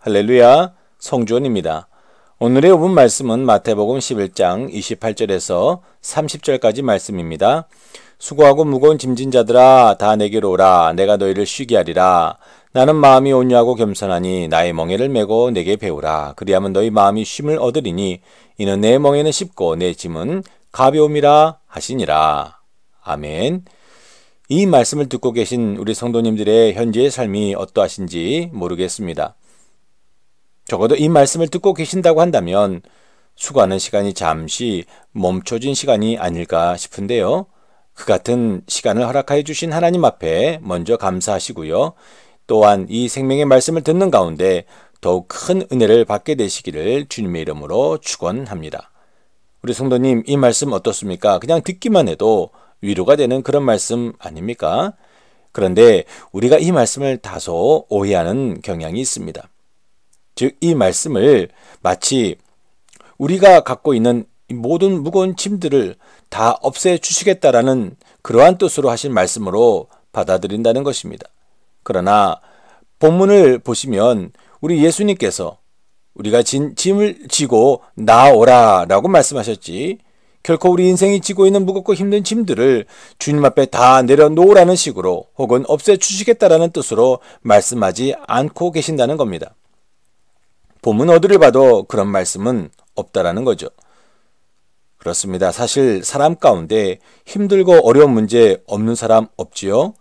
할렐루야, 성주원입니다. 오늘의 5분 말씀은 마태복음 11장 28절에서 30절까지 말씀입니다. 수고하고 무거운 짐진 자들아 다 내게로 오라. 내가 너희를 쉬게 하리라. 나는 마음이 온유하고 겸손하니 나의 멍에를 메고 내게 배우라. 그리하면 너희 마음이 쉼을 얻으리니 이는 내 멍에는 쉽고 내 짐은 가벼움이라 하시니라. 아멘. 이 말씀을 듣고 계신 우리 성도님들의 현재의 삶이 어떠하신지 모르겠습니다. 적어도 이 말씀을 듣고 계신다고 한다면 수고하는 시간이 잠시 멈춰진 시간이 아닐까 싶은데요. 그 같은 시간을 허락하여 주신 하나님 앞에 먼저 감사하시고요. 또한 이 생명의 말씀을 듣는 가운데 더욱 큰 은혜를 받게 되시기를 주님의 이름으로 축원합니다. 우리 성도님, 이 말씀 어떻습니까? 그냥 듣기만 해도 위로가 되는 그런 말씀 아닙니까? 그런데 우리가 이 말씀을 다소 오해하는 경향이 있습니다. 즉, 이 말씀을 마치 우리가 갖고 있는 모든 무거운 짐들을 다 없애주시겠다라는 그러한 뜻으로 하신 말씀으로 받아들인다는 것입니다. 그러나 본문을 보시면 우리 예수님께서 우리가 짐을 지고 나오라 라고 말씀하셨지, 결코 우리 인생이 지고 있는 무겁고 힘든 짐들을 주님 앞에 다 내려놓으라는 식으로 혹은 없애주시겠다라는 뜻으로 말씀하지 않고 계신다는 겁니다. 본문 어디를 봐도 그런 말씀은 없다라는 거죠. 그렇습니다. 사실 사람 가운데 힘들고 어려운 문제 없는 사람 없지요.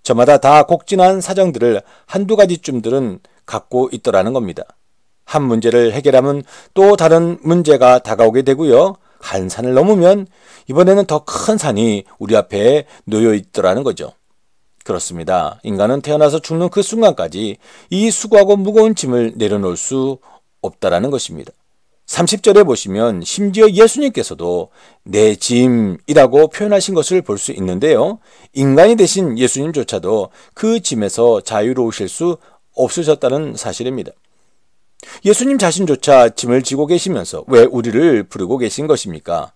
저마다 다 곡진한 사정들을 한두 가지쯤들은 갖고 있더라는 겁니다. 한 문제를 해결하면 또 다른 문제가 다가오게 되고요. 한 산을 넘으면 이번에는 더 큰 산이 우리 앞에 놓여 있더라는 거죠. 그렇습니다. 인간은 태어나서 죽는 그 순간까지 이 수고하고 무거운 짐을 내려놓을 수 없다라는 것입니다. 30절에 보시면 심지어 예수님께서도 내 짐이라고 표현하신 것을 볼 수 있는데요. 인간이 되신 예수님조차도 그 짐에서 자유로우실 수 없으셨다는 사실입니다. 예수님 자신조차 짐을 지고 계시면서 왜 우리를 부르고 계신 것입니까?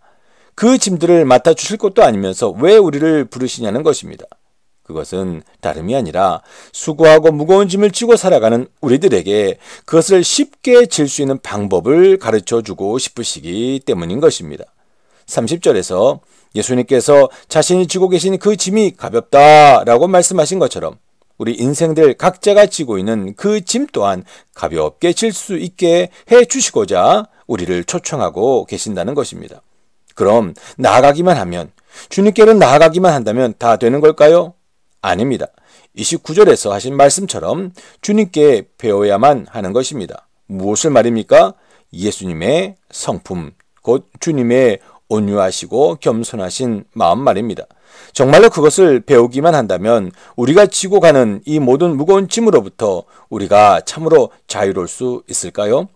그 짐들을 맡아주실 것도 아니면서 왜 우리를 부르시냐는 것입니다. 그것은 다름이 아니라 수고하고 무거운 짐을 지고 살아가는 우리들에게 그것을 쉽게 질 수 있는 방법을 가르쳐주고 싶으시기 때문인 것입니다. 30절에서 예수님께서 자신이 지고 계신 그 짐이 가볍다라고 말씀하신 것처럼 우리 인생들 각자가 지고 있는 그 짐 또한 가볍게 질 수 있게 해주시고자 우리를 초청하고 계신다는 것입니다. 그럼 나아가기만 하면, 주님께로 나아가기만 한다면 다 되는 걸까요? 아닙니다. 29절에서 하신 말씀처럼 주님께 배워야만 하는 것입니다. 무엇을 말입니까? 예수님의 성품, 곧 주님의 온유하시고 겸손하신 마음 말입니다. 정말로 그것을 배우기만 한다면 우리가 지고 가는 이 모든 무거운 짐으로부터 우리가 참으로 자유로울 수 있을까요?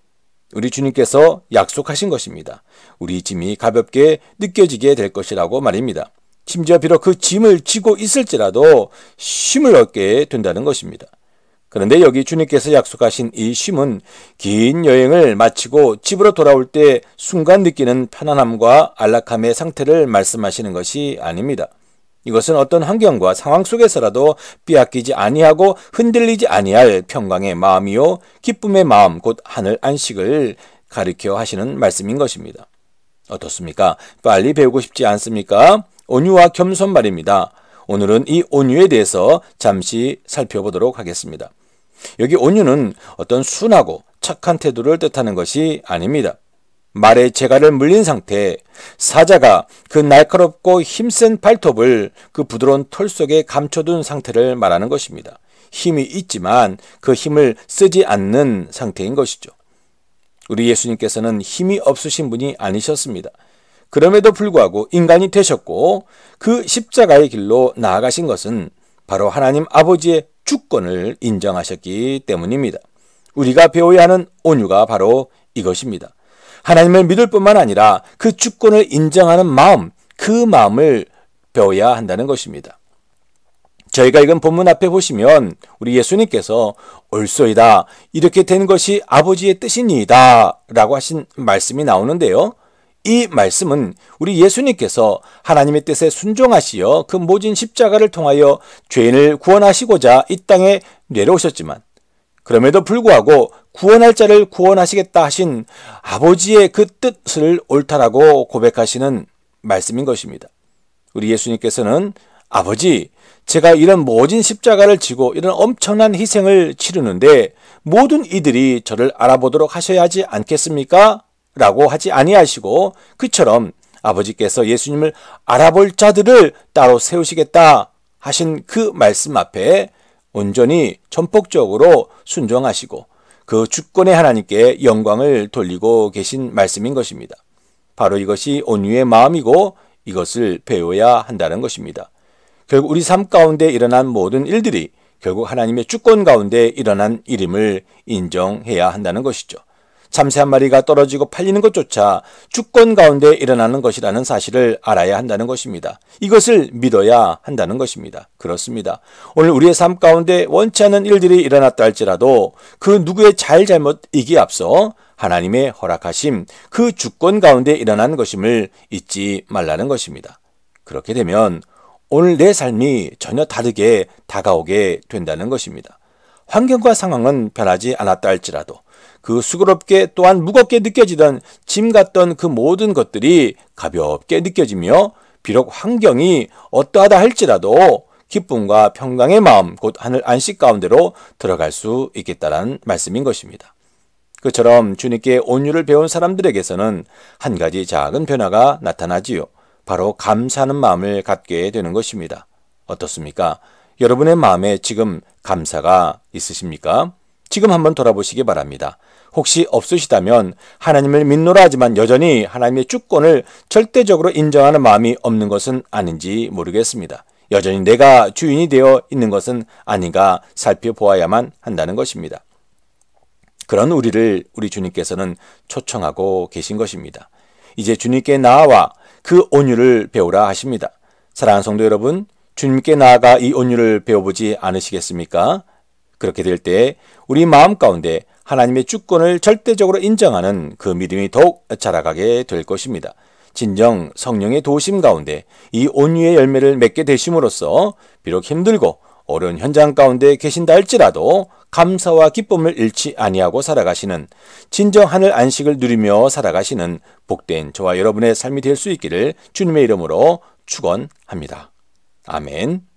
우리 주님께서 약속하신 것입니다. 우리 짐이 가볍게 느껴지게 될 것이라고 말입니다. 심지어 비록 그 짐을 지고 있을지라도 쉼을 얻게 된다는 것입니다. 그런데 여기 주님께서 약속하신 이 쉼은 긴 여행을 마치고 집으로 돌아올 때 순간 느끼는 편안함과 안락함의 상태를 말씀하시는 것이 아닙니다. 이것은 어떤 환경과 상황 속에서라도 빼앗기지 아니하고 흔들리지 아니할 평강의 마음이요 기쁨의 마음, 곧 하늘 안식을 가리켜 하시는 말씀인 것입니다. 어떻습니까? 빨리 배우고 싶지 않습니까? 온유와 겸손 말입니다. 오늘은 이 온유에 대해서 잠시 살펴보도록 하겠습니다. 여기 온유는 어떤 순하고 착한 태도를 뜻하는 것이 아닙니다. 말의 재갈을 물린 상태, 사자가 그 날카롭고 힘센 발톱을 그 부드러운 털 속에 감춰둔 상태를 말하는 것입니다. 힘이 있지만 그 힘을 쓰지 않는 상태인 것이죠. 우리 예수님께서는 힘이 없으신 분이 아니셨습니다. 그럼에도 불구하고 인간이 되셨고 그 십자가의 길로 나아가신 것은 바로 하나님 아버지의 주권을 인정하셨기 때문입니다. 우리가 배워야 하는 온유가 바로 이것입니다. 하나님을 믿을 뿐만 아니라 그 주권을 인정하는 마음, 그 마음을 배워야 한다는 것입니다. 저희가 읽은 본문 앞에 보시면 우리 예수님께서 옳소이다, 이렇게 된 것이 아버지의 뜻이니이다 라고 하신 말씀이 나오는데요. 이 말씀은 우리 예수님께서 하나님의 뜻에 순종하시어 그 모진 십자가를 통하여 죄인을 구원하시고자 이 땅에 내려오셨지만 그럼에도 불구하고 구원할 자를 구원하시겠다 하신 아버지의 그 뜻을 옳다라고 고백하시는 말씀인 것입니다. 우리 예수님께서는 아버지, 제가 이런 모진 십자가를 지고 이런 엄청난 희생을 치르는데 모든 이들이 저를 알아보도록 하셔야 하지 않겠습니까? 라고 하지 아니하시고 그처럼 아버지께서 예수님을 알아볼 자들을 따로 세우시겠다 하신 그 말씀 앞에 온전히 전폭적으로 순종하시고 그 주권의 하나님께 영광을 돌리고 계신 말씀인 것입니다. 바로 이것이 온유의 마음이고 이것을 배워야 한다는 것입니다. 결국 우리 삶 가운데 일어난 모든 일들이 결국 하나님의 주권 가운데 일어난 일임을 인정해야 한다는 것이죠. 참새 한 마리가 떨어지고 팔리는 것조차 주권 가운데 일어나는 것이라는 사실을 알아야 한다는 것입니다. 이것을 믿어야 한다는 것입니다. 그렇습니다. 오늘 우리의 삶 가운데 원치 않는 일들이 일어났다 할지라도 그 누구의 잘잘못이기에 앞서 하나님의 허락하심, 그 주권 가운데 일어난 것임을 잊지 말라는 것입니다. 그렇게 되면 오늘 내 삶이 전혀 다르게 다가오게 된다는 것입니다. 환경과 상황은 변하지 않았다 할지라도 그 수고롭게 또한 무겁게 느껴지던 짐 같던 그 모든 것들이 가볍게 느껴지며 비록 환경이 어떠하다 할지라도 기쁨과 평강의 마음 곧 하늘 안식 가운데로 들어갈 수 있겠다라는 말씀인 것입니다. 그처럼 주님께 온유를 배운 사람들에게서는 한 가지 작은 변화가 나타나지요. 바로 감사하는 마음을 갖게 되는 것입니다. 어떻습니까? 여러분의 마음에 지금 감사가 있으십니까? 지금 한번 돌아보시기 바랍니다. 혹시 없으시다면 하나님을 믿노라 하지만 여전히 하나님의 주권을 절대적으로 인정하는 마음이 없는 것은 아닌지 모르겠습니다. 여전히 내가 주인이 되어 있는 것은 아닌가 살펴보아야만 한다는 것입니다. 그런 우리를 우리 주님께서는 초청하고 계신 것입니다. 이제 주님께 나아와 그 온유를 배우라 하십니다. 사랑하는 성도 여러분, 주님께 나아가 이 온유를 배워보지 않으시겠습니까? 그렇게 될 때 우리 마음 가운데 하나님의 주권을 절대적으로 인정하는 그 믿음이 더욱 자라가게 될 것입니다. 진정 성령의 도우심 가운데 이 온유의 열매를 맺게 되심으로써 비록 힘들고 어려운 현장 가운데 계신다 할지라도 감사와 기쁨을 잃지 아니하고 살아가시는 진정 하늘 안식을 누리며 살아가시는 복된 저와 여러분의 삶이 될 수 있기를 주님의 이름으로 축원합니다. 아멘.